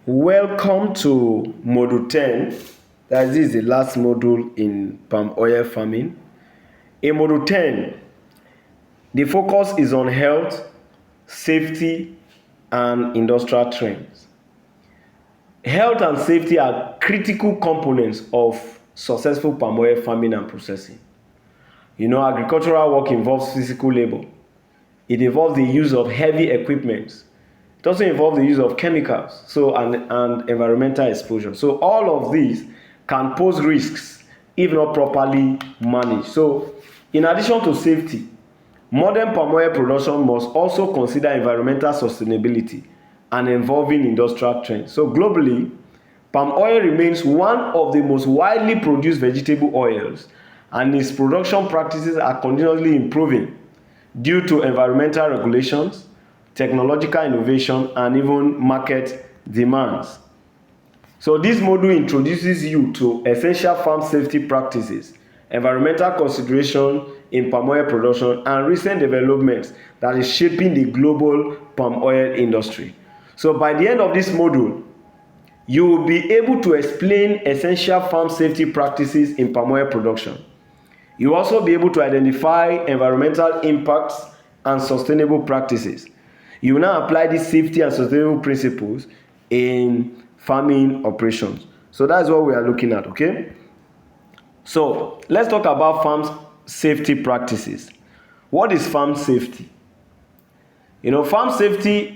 Welcome to Module 10. This is the last module in palm oil farming. In Module 10, the focus is on health, safety, and industrial trends. Health and safety are critical components of successful palm oil farming and processing. Agricultural work involves physical labor. It involves the use of heavy equipment. It also involves the use of chemicals, and environmental exposure. So all of these can pose risks if not properly managed. So in addition to safety, modern palm oil production must also consider environmental sustainability and evolving industrial trends. So globally, palm oil remains one of the most widely produced vegetable oils, and its production practices are continuously improving due to environmental regulations, technological innovation, and even market demands. So this module introduces you to essential farm safety practices, environmental consideration in palm oil production, and recent developments that is shaping the global palm oil industry. So by the end of this module, you will be able to explain essential farm safety practices in palm oil production. You will also be able to identify environmental impacts and sustainable practices. You will now apply these safety and sustainable principles in farming operations. So that's what we are looking at, okay? So let's talk about farm safety practices. What is farm safety? Farm safety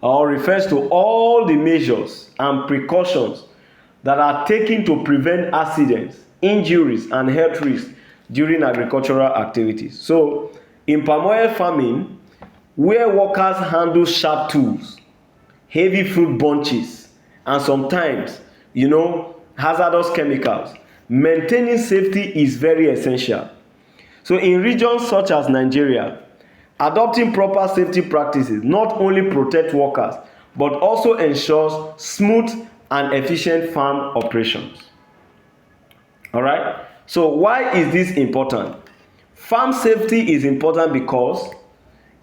refers to all the measures and precautions that are taken to prevent accidents, injuries, and health risks during agricultural activities. So in palm oil farming, where workers handle sharp tools, heavy fruit bunches, and sometimes, hazardous chemicals, maintaining safety is very essential. So in regions such as Nigeria, adopting proper safety practices not only protect workers, but also ensures smooth and efficient farm operations. All right? So why is this important? Farm safety is important because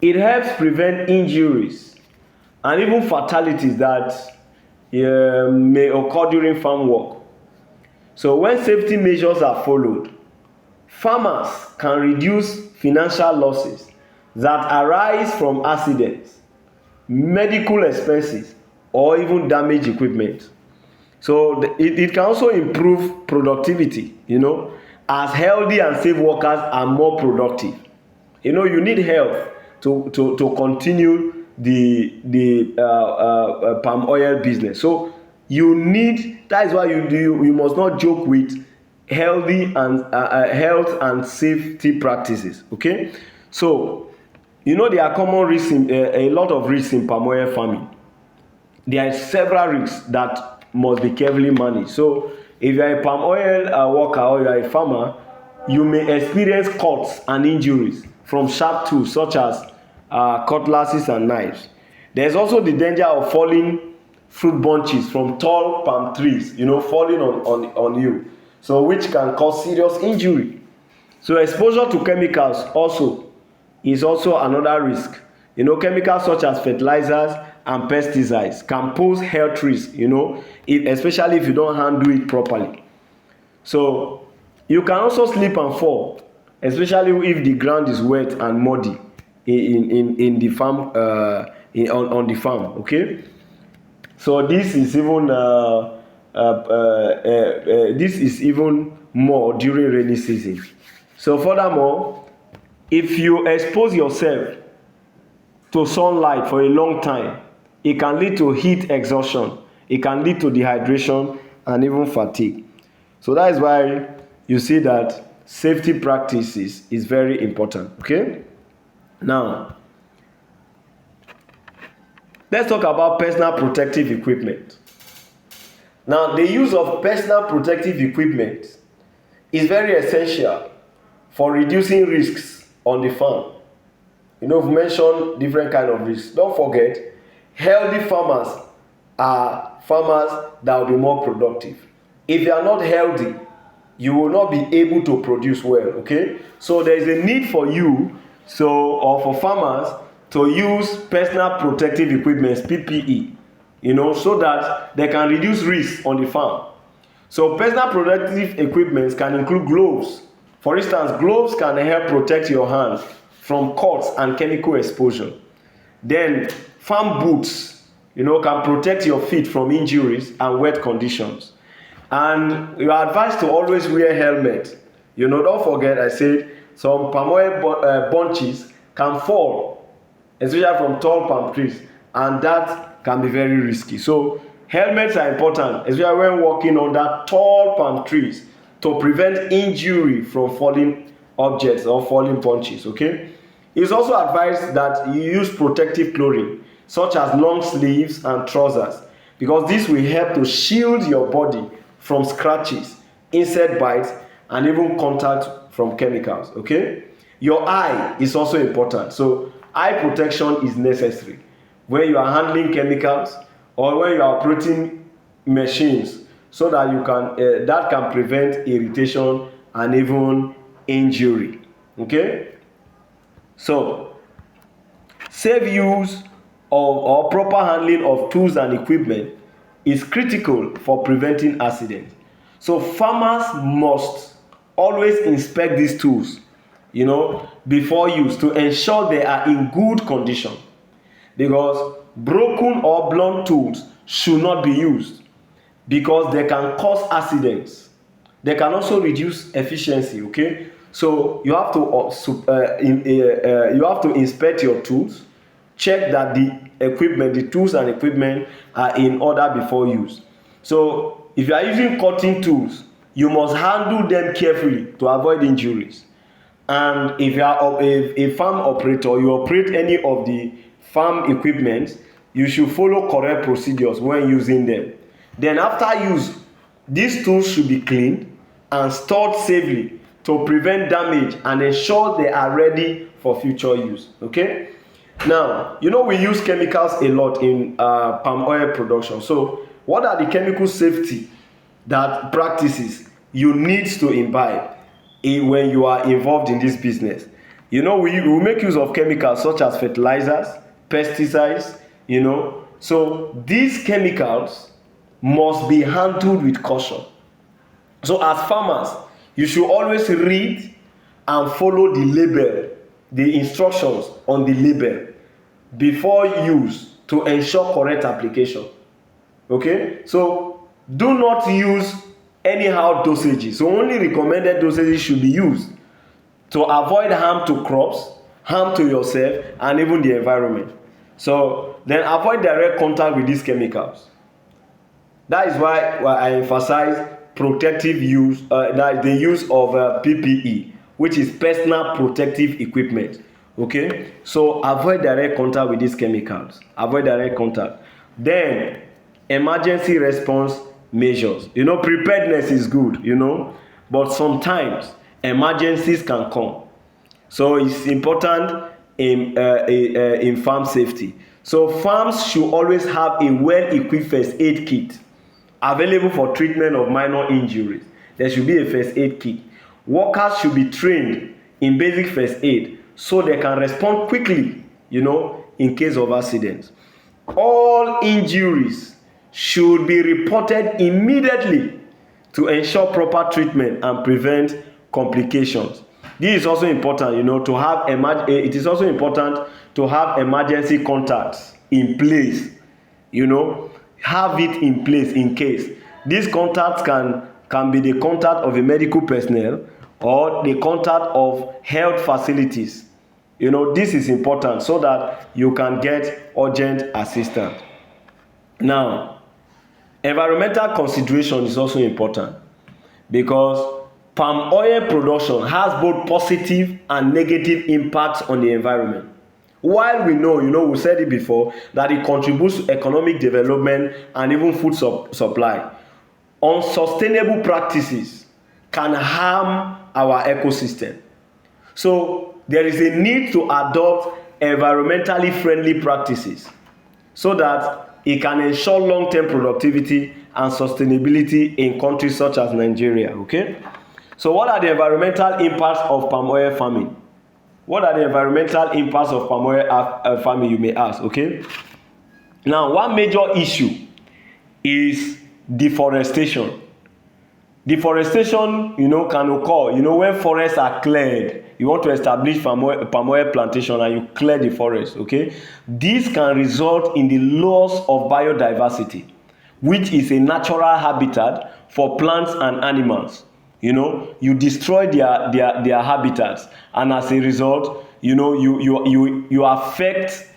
it helps prevent injuries and even fatalities that may occur during farm work. So when safety measures are followed, farmers can reduce financial losses that arise from accidents, medical expenses, or even damaged equipment. So it can also improve productivity, as healthy and safe workers are more productive. You need health to continue the palm oil business. So that is why you must not joke with healthy and health and safety practices. Okay, so there are common risks a lot of risks in palm oil farming. There are several risks that must be carefully managed. So if you are a palm oil worker or you are a farmer, you may experience cuts and injuries from sharp tools such as cutlasses and knives. There's also the danger of falling fruit bunches from tall palm trees, falling on you, so which can cause serious injury. So exposure to chemicals is also another risk. Chemicals such as fertilizers and pesticides can pose health risks, especially if you don't handle it properly. So you can also slip and fall, especially if the ground is wet and muddy in the farm, on the farm. Okay, so this is even more during rainy season. So furthermore, if you expose yourself to sunlight for a long time, it can lead to heat exhaustion, it can lead to dehydration and even fatigue. So that is why you see that safety practices is very important. Okay, now let's talk about personal protective equipment. Now the use of personal protective equipment is very essential for reducing risks on the farm. We've mentioned different kind of risks. Don't forget, healthy farmers are farmers that will be more productive. If you are not healthy, you will not be able to produce well. Okay, so there is a need for you, or for farmers, to use personal protective equipment, PPE, so that they can reduce risk on the farm. So personal protective equipment can include gloves. For instance, gloves can help protect your hands from cuts and chemical exposure. Then farm boots, can protect your feet from injuries and wet conditions. And you are advised to always wear helmet. Don't forget I said some palm oil bunches can fall, especially from tall palm trees, and that can be very risky. So helmets are important, especially when walking under tall palm trees, to prevent injury from falling objects or falling bunches. Okay, it's also advised that you use protective clothing such as long sleeves and trousers, because this will help to shield your body from scratches, insect bites, and even contact from chemicals. Okay, your eye is also important, so eye protection is necessary when you are handling chemicals or when you are operating machines, so that you can that can prevent irritation and even injury. Okay, so safe use of or proper handling of tools and equipment is critical for preventing accidents. So farmers must always inspect these tools, before use, to ensure they are in good condition, because broken or blunt tools should not be used, because they can cause accidents. They can also reduce efficiency. Okay, so you have to inspect your tools, check that the tools and equipment are in order before use. So if you are using cutting tools, you must handle them carefully to avoid injuries. And if you are a farm operator, you operate any of the farm equipment, you should follow correct procedures when using them. Then after use, these tools should be cleaned and stored safely to prevent damage and ensure they are ready for future use. Okay, now we use chemicals a lot in palm oil production. So what are the chemical safety that practices you need to imbibe when you are involved in this business? We make use of chemicals such as fertilizers, pesticides. So these chemicals must be handled with caution. So as farmers, you should always read and follow the label, the instructions on the label before use, to ensure correct application. Okay, so do not use anyhow dosages. So only recommended dosages should be used to avoid harm to crops, harm to yourself, and even the environment. So then avoid direct contact with these chemicals. That is why I emphasize protective use, that the use of PPE, which is personal protective equipment. Okay, so avoid direct contact with these chemicals. Avoid direct contact. Then emergency response measures. Preparedness is good, but sometimes emergencies can come. So it's important in farm safety. So farms should always have a well-equipped first aid kit available for treatment of minor injuries. There should be a first aid kit. Workers should be trained in basic first aid so they can respond quickly, in case of accidents. All injuries should be reported immediately to ensure proper treatment and prevent complications. This is also important, to have it is also important to have emergency contacts in place. Have it in place in case. These contacts can be the contact of a medical personnel or the contact of health facilities. This is important so that you can get urgent assistance. Now, environmental consideration is also important, because palm oil production has both positive and negative impacts on the environment. While we know, we said it before, that it contributes to economic development and even food supply, unsustainable practices can harm our ecosystem. So there is a need to adopt environmentally friendly practices so that it can ensure long-term productivity and sustainability in countries such as Nigeria. Okay, so what are the environmental impacts of palm oil farming? What are the environmental impacts of palm oil farming, you may ask? Okay, Now, one major issue is deforestation. Deforestation, can occur, when forests are cleared. You want to establish palm oil plantation and you clear the forest, okay? This can result in the loss of biodiversity, which is a natural habitat for plants and animals. You destroy their habitats, and as a result, you affect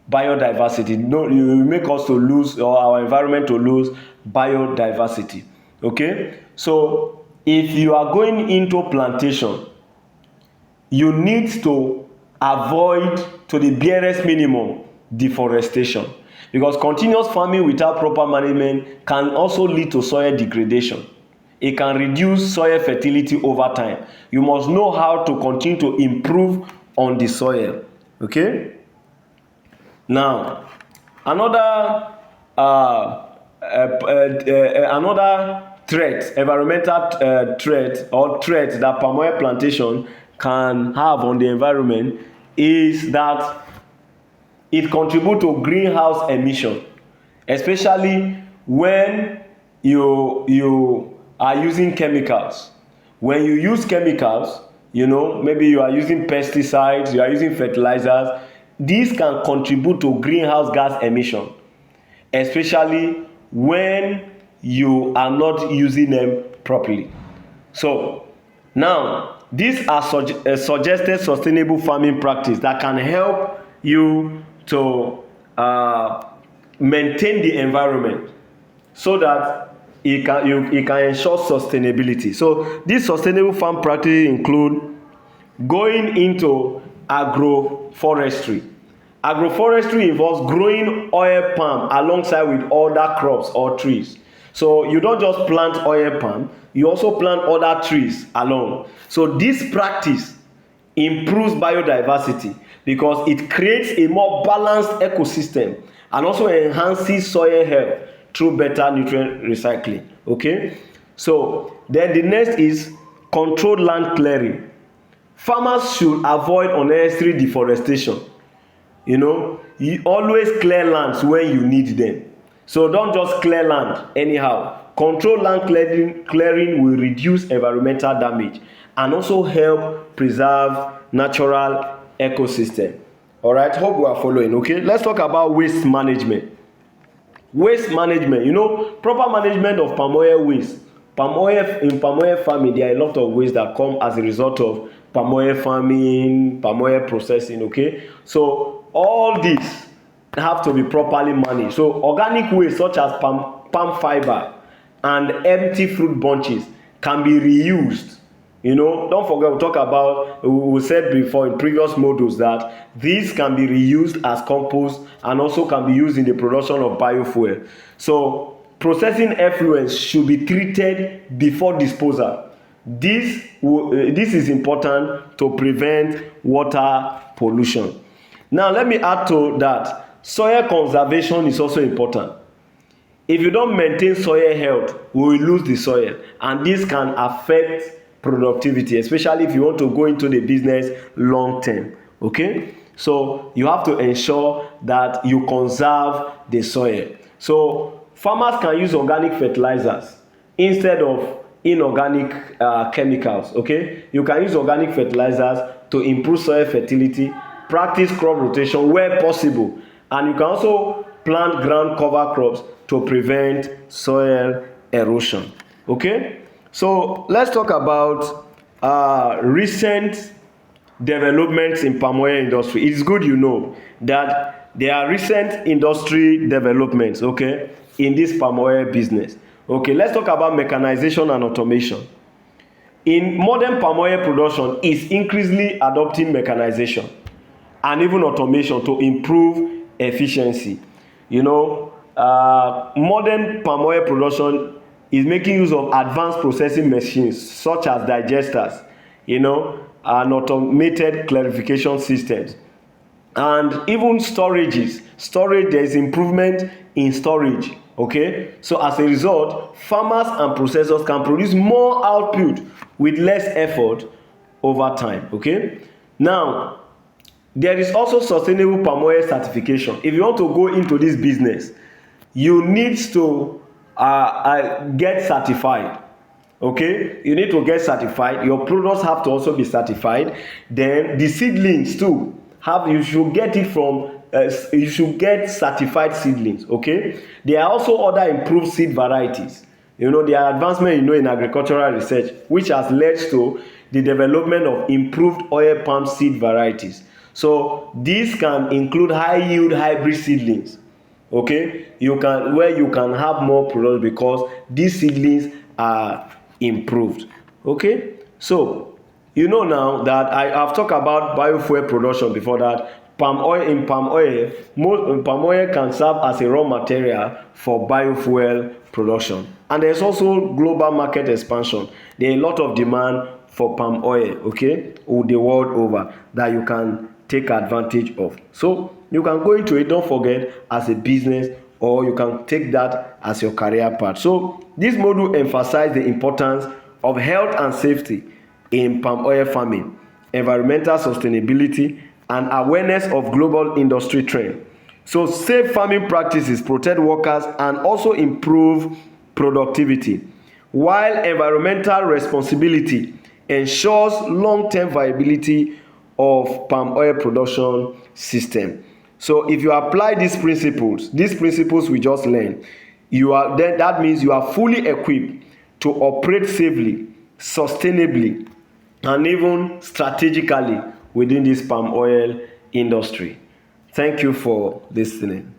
biodiversity. You make us to lose, or our environment to lose biodiversity. Okay, so if you are going into plantation, you need to avoid, to the barest minimum, deforestation, because continuous farming without proper management can also lead to soil degradation. It can reduce soil fertility over time. You must know how to continue to improve on the soil. Okay, now another threat, environmental threat, or threat that palm oil plantation can have on the environment, is that it contributes to greenhouse emission, especially when you are using chemicals. When you use chemicals, maybe you are using pesticides, you are using fertilizers, this can contribute to greenhouse gas emission, especially when you are not using them properly. So now, these are suggested sustainable farming practice that can help you to maintain the environment, so that it can ensure sustainability. So these sustainable farm practices include going into agroforestry. Agroforestry involves growing oil palm alongside with other crops or trees. So you don't just plant oil palm, you also plant other trees along. So this practice improves biodiversity because it creates a more balanced ecosystem and also enhances soil health through better nutrient recycling. Okay, so then the next is controlled land clearing. Farmers should avoid unnecessary deforestation. You always clear lands when you need them. So don't just clear land anyhow. Controlled land clearing will reduce environmental damage and also help preserve natural ecosystem. All right, hope we are following. Okay, let's talk about waste management. Waste management, proper management of palm oil waste. In palm oil farming, there are a lot of waste that come as a result of palm oil farming, palm oil processing. Okay, so all these have to be properly managed. So organic waste such as palm fiber and empty fruit bunches can be reused. Don't forget, we said before in previous modules that these can be reused as compost and also can be used in the production of biofuel. So processing effluents should be treated before disposal. This is important to prevent water pollution. Now let me add to that, soil conservation is also important. If you don't maintain soil health, we will lose the soil, and this can affect productivity, especially if you want to go into the business long term. Okay, so you have to ensure that you conserve the soil. So farmers can use organic fertilizers instead of inorganic chemicals. Okay, you can use organic fertilizers to improve soil fertility, practice crop rotation where possible, and you can also plant ground cover crops to prevent soil erosion. Okay, so let's talk about recent developments in palm oil industry. It's good that there are recent industry developments, okay, in this palm oil business. Okay, let's talk about mechanization and automation. In modern palm oil production is increasingly adopting mechanization and even automation to improve efficiency. Modern palm oil production is making use of advanced processing machines such as digesters, and automated clarification systems, and even storage, there is improvement in storage. Okay, so as a result, farmers and processors can produce more output with less effort over time. Okay, now There is also sustainable palm oil certification. If you want to go into this business, you need to get certified. Okay, you need to get certified. Your products have to also be certified. Then the seedlings too you should get it from you should get certified seedlings. Okay, there are also other improved seed varieties. There are advancement in agricultural research which has led to the development of improved oil palm seed varieties. So these can include high yield hybrid seedlings. Okay, you can have more products because these seedlings are improved. Okay, so now that I've talked about biofuel production before, that palm oil palm oil can serve as a raw material for biofuel production. And there's also global market expansion. There are a lot of demand for palm oil, okay, the world over, that you can take advantage of. So you can go into it, don't forget, as a business, or you can take that as your career path. So this module emphasizes the importance of health and safety in palm oil farming, environmental sustainability, and awareness of global industry trend. So safe farming practices protect workers and also improve productivity, while environmental responsibility ensures long-term viability of palm oil production system. So if you apply these principles we just learned, that means you are fully equipped to operate safely, sustainably, and even strategically within this palm oil industry. Thank you for listening.